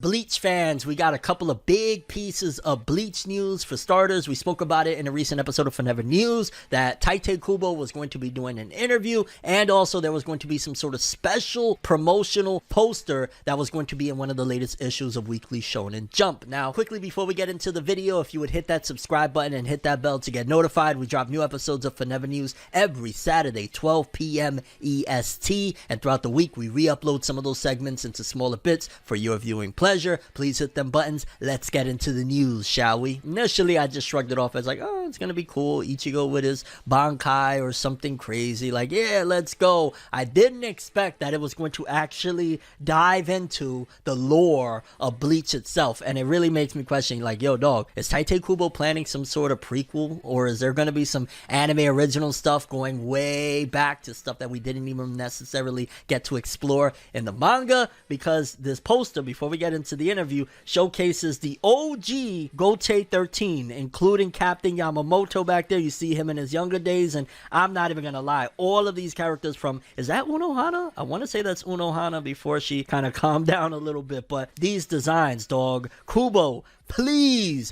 Bleach fans, we got a couple of big pieces of Bleach news. For starters, we spoke about it in a recent episode of FORNEVER News that Tite Kubo was going to be doing an interview, and also there was going to be some sort of special promotional poster that was going to be in one of the latest issues of Weekly Shonen Jump. Now, quickly before we get into the video, if you would hit that subscribe button and hit that bell to get notified, we drop new episodes of FORNEVER News every Saturday, 12 p.m. EST, and throughout the week, we re-upload some of those segments into smaller bits for your viewing pleasure. Please hit them buttons. Let's get into the news, shall we? Initially, I just shrugged it off as like, oh, it's gonna be cool. Ichigo with his Bankai or something crazy. Like, yeah, let's go. I didn't expect that it was going to actually dive into the lore of Bleach itself. And it really makes me question, like, yo, dog, is Tite Kubo planning some sort of prequel? Or is there gonna be some anime original stuff going way back to stuff that we didn't even necessarily get to explore in the manga? Because this poster, before we get into the interview, showcases the OG Gotei 13, including Captain Yamamoto back there. You see him in his younger days, and I'm not even gonna lie, all of these characters from, is that Unohana? I want to say that's Unohana before she kind of calmed down a little bit, but these designs, dog, Kubo, please,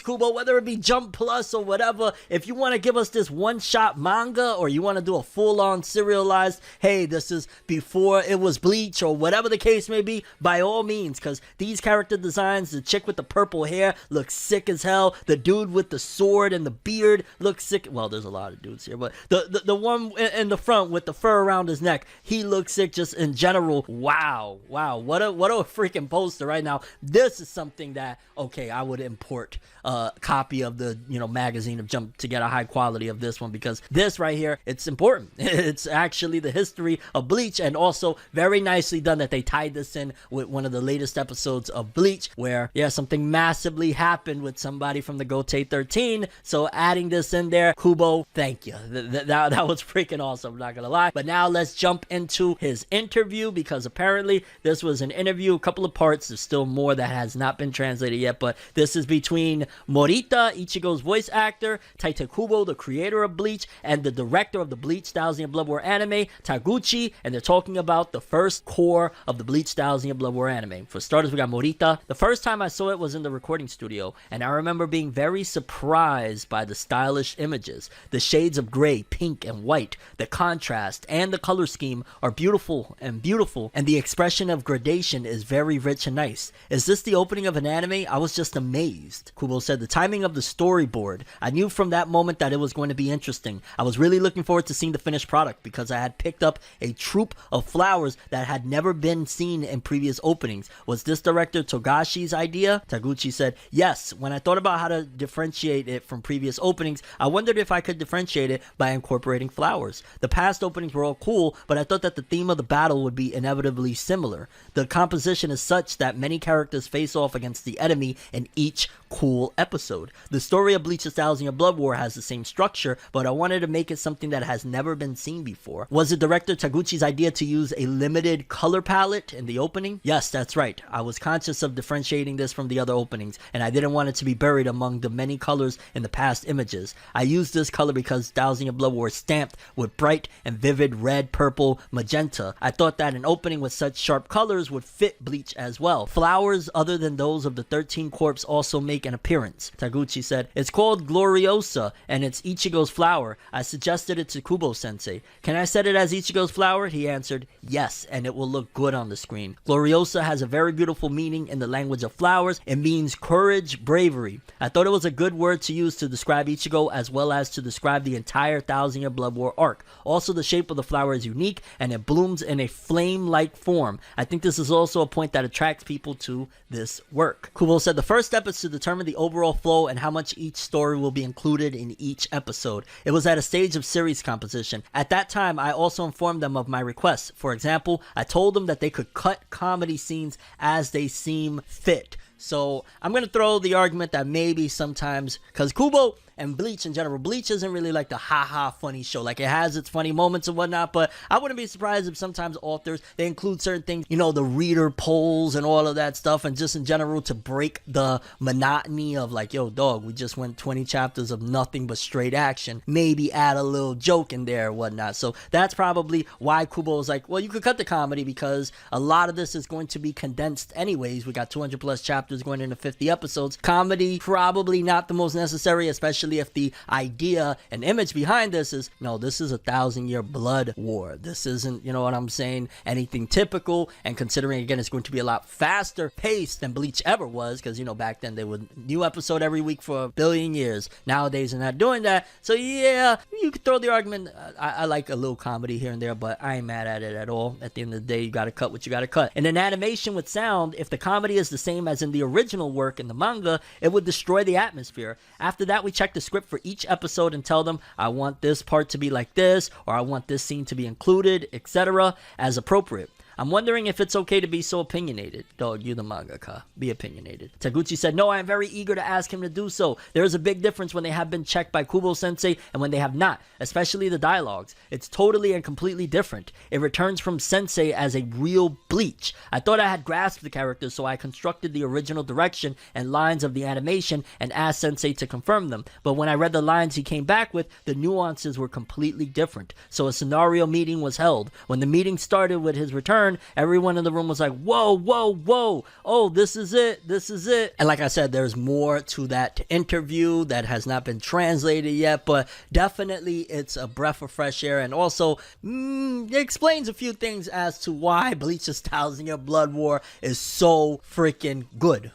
Kubo, whether it be Jump Plus or whatever, if you want to give us this one-shot manga or you want to do a full-on serialized, hey, this is before it was Bleach or whatever the case may be, by all means, because these character designs, the chick with the purple hair looks sick as hell, the dude with the sword and the beard looks sick. Well, there's a lot of dudes here, but the one in the front with the fur around his neck, he looks sick just in general. Wow, what a freaking poster right now. This is something that, okay, I would import a copy of the, magazine of Jump to get a high quality of this one, because this right here, it's important. It's actually the history of Bleach, and also very nicely done that they tied this in with one of the latest episodes of Bleach, where, yeah, something massively happened with somebody from the Gotei 13, so adding this in there, Kubo, thank you. That was freaking awesome, I'm not gonna lie. But now let's jump into his interview, because apparently this was an interview, a couple of parts, there's still more that has not been translated yet, but this is between Morita, Ichigo's voice actor, Tite Kubo, the creator of Bleach, and the director of the Bleach Thousand Blood War anime, Taguchi, and they're talking about the first core of the Bleach Thousand Blood War anime. For starters, we got Morita. The first time I saw it was in the recording studio, and I remember being very surprised by the stylish images. The shades of gray, pink, and white, the contrast, and the color scheme are beautiful, and the expression of gradation is very rich and nice. Is this the opening of an anime? I was just amazed. Kubo said the timing of the storyboard, I knew from that moment that it was going to be interesting. I was really looking forward to seeing the finished product because I had picked up a troop of flowers that had never been seen in previous openings. Was this director Togashi's idea? Taguchi said, yes. When I thought about how to differentiate it from previous openings, I wondered if I could differentiate it by incorporating flowers. The past openings were all cool, but I thought that the theme of the battle would be inevitably similar. The composition is such that many characters face off against the enemy in each cool episode. The story of Bleach's Thousand Blood War has the same structure, but I wanted to make it something that has never been seen before. Was it director Taguchi's idea to use a limited color palette in the opening? Yes, that's right. I was conscious of differentiating this from the other openings, and I didn't want it to be buried among the many colors in the past images. I used this color because Thousand Blood War is stamped with bright and vivid red, purple, magenta. I thought that an opening with such sharp colors would fit Bleach as well. Flowers other than those of the 13 Corps also make an appearance. Taguchi said, it's called Gloriosa, and it's Ichigo's flower. I suggested it to Kubo-sensei. Can I set it as Ichigo's flower? He answered, yes, and it will look good on the screen. Gloriosa has a very beautiful meaning in the language of flowers. It means courage, bravery. I thought it was a good word to use to describe Ichigo as well as to describe the entire Thousand Year Blood War arc. Also, the shape of the flower is unique, and it blooms in a flame-like form. I think this is also a point that attracts people to this work. Kubo said the first step is to determine the overall flow and how much each story will be included in each episode. It was at a stage of series composition. At that time, I also informed them of my requests. For example, I told them that they could cut comedy scenes as they seem fit. So I'm going to throw the argument that maybe sometimes, because Kubo and Bleach in general, Bleach isn't really like the haha funny show. Like, it has its funny moments and whatnot, but I wouldn't be surprised if sometimes authors, they include certain things, you know, the reader polls and all of that stuff, and just in general to break the monotony of like, yo dog, we just went 20 chapters of nothing but straight action, maybe add a little joke in there or whatnot. So that's probably why Kubo is like, well, you could cut the comedy because a lot of this is going to be condensed anyways. We got 200 plus chapters going into 50 episodes. Comedy probably not the most necessary, especially if the idea and image behind this is, no, this is a 1,000-year blood war. This isn't, you know what I'm saying, anything typical. And considering, again, it's going to be a lot faster paced than Bleach ever was, because, you know, back then they would new episode every week for a billion years. Nowadays they're not doing that. So yeah, you could throw the argument. I like a little comedy here and there, but I ain't mad at it at all. At the end of the day, you gotta cut what you gotta cut. And in animation with sound, if the comedy is the same as in the original work in the manga, it would destroy the atmosphere. After that, we check the script for each episode and tell them, I want this part to be like this, or I want this scene to be included, etc., as appropriate. I'm wondering if it's okay to be so opinionated. Dog, you the mangaka. Be opinionated. Taguchi said, no, I am very eager to ask him to do so. There is a big difference when they have been checked by Kubo-sensei and when they have not, especially the dialogues. It's totally and completely different. It returns from sensei as a real Bleach. I thought I had grasped the characters, so I constructed the original direction and lines of the animation and asked sensei to confirm them. But when I read the lines he came back with, the nuances were completely different. So a scenario meeting was held. When the meeting started with his return, everyone in the room was like, whoa, whoa, whoa, oh, this is it, this is it. And like I said, there's more to that interview that has not been translated yet, but definitely it's a breath of fresh air. And also, it explains a few things as to why Bleach's 1,000-Year Blood War is so freaking good.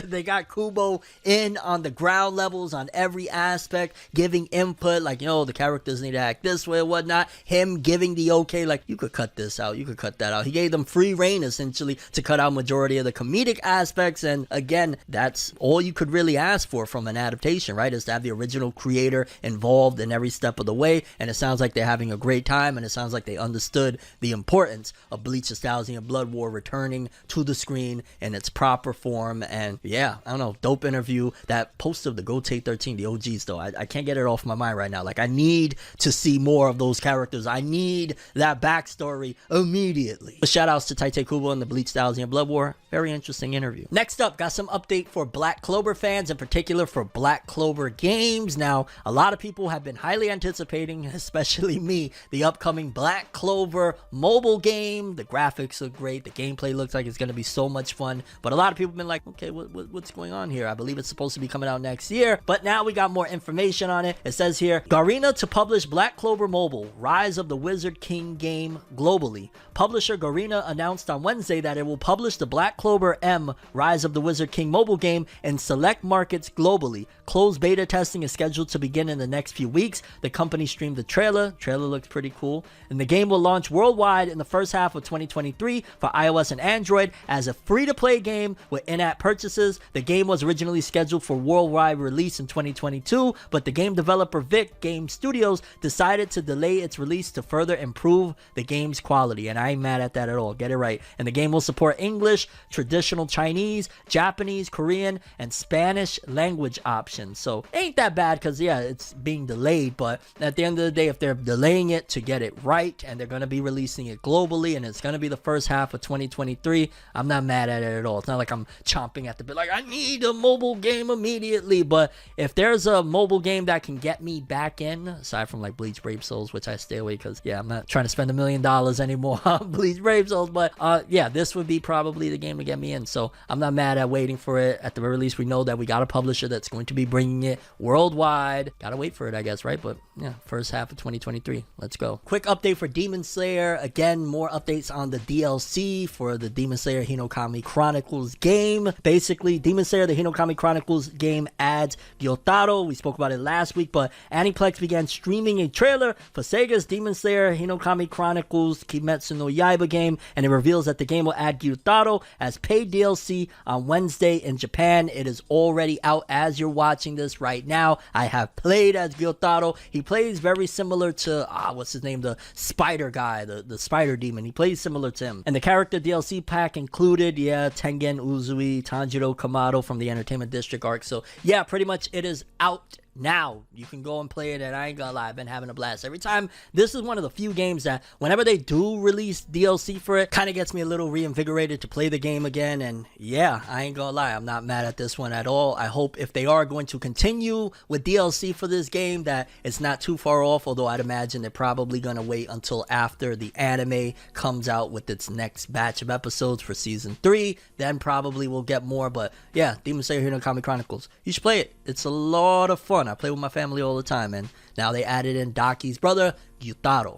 They got Kubo in on the ground levels, on every aspect, giving input, like, you know, the characters need to act this way or whatnot. Him giving the okay, like, you could cut this out, you could cut that out. He gave them free reign essentially to cut out majority of the comedic aspects. And again, that's all you could really ask for from an adaptation, right? Is to have the original creator involved in every step of the way. And it sounds like they're having a great time, and it sounds like they understood the importance of Bleach's 1,000-Year Blood War returning to the screen in its proper form. And yeah, I don't know, dope interview. That post of the Gote 13, the OGs though, I can't get it off my mind right now. Like, I need to see more of those characters. I need that backstory immediately. Shout outs to Tite Kubo and the Bleach 1,000-Year Blood War. Very interesting interview. Next up, got some update for Black Clover fans, in particular for Black Clover games. Now, a lot of people have been highly anticipating, especially me, the upcoming Black Clover mobile game. The graphics look great. The gameplay looks like it's going to be so much fun. But a lot of people have been like, okay, what's going on here? I believe it's supposed to be coming out next year. But now we got more information on it. It says here, Garena to publish Black Clover Mobile, Rise of the Wizard King game globally. Publisher Garena announced on Wednesday that it will publish the Black Clover M Rise of the Wizard King mobile game in select markets globally. Closed beta testing is scheduled to begin in the next few weeks. The company streamed the trailer. Trailer looks pretty cool. And the game will launch worldwide in the first half of 2023 for iOS and Android as a free-to-play game with in-app purchases. The game was originally scheduled for worldwide release in 2022, but the game developer Vic Game Studios decided to delay its release to further improve the game's quality. And I ain't mad at that at all. Get it right. And the game will support English, traditional Chinese, Japanese, Korean, and Spanish language options. So ain't that bad, because yeah, it's being delayed, but at the end of the day, if they're delaying it to get it right and they're going to be releasing it globally and it's going to be the first half of 2023, I'm not mad at it at all. It's not like I'm chomping at the bit like I need a mobile game immediately. But if there's a mobile game that can get me back in, aside from like Bleach Brave Souls, which I stay away because yeah, I'm not trying to spend $1 million anymore on Bleach Brave Souls, but yeah, this would be probably the game to get me in. So I'm not mad at waiting for it. At the very least, we know that we got a publisher that's going to be bringing it worldwide. Gotta wait for it, I guess, right? But yeah, first half of 2023. Let's go. Quick update for Demon Slayer. Again, more updates on the DLC for the Demon Slayer Hinokami Chronicles game. Basically, Demon Slayer the Hinokami Chronicles game adds Gyotaro. We spoke about it last week, but Aniplex began streaming a trailer for Sega's Demon Slayer Hinokami Chronicles Kimetsu no Yaiba game, and it reveals that the game will add Gyotaro as has paid DLC on Wednesday in Japan. It is already out as you're watching this right now. I have played as Gyotaro. He plays very similar to, what's his name? The spider guy, the spider demon. He plays similar to him. And the character DLC pack included, Tengen Uzui, Tanjiro Kamado from the Entertainment District arc. So yeah, pretty much it is out now. You can go and play it, and I ain't gonna lie, I've been having a blast every time. This is one of the few games that whenever they do release DLC for it, kind of gets me a little reinvigorated to play the game again. And yeah, I ain't gonna lie, I'm not mad at this one at all. I hope if they are going to continue with DLC for this game that it's not too far off, although I'd imagine they're probably gonna wait until after the anime comes out with its next batch of episodes for season 3, then probably we'll get more. But yeah, Demon Slayer Hero Kami Chronicles, you should play it. It's a lot of fun. I play with my family all the time, and now they added in Daki's brother, Gyutaro.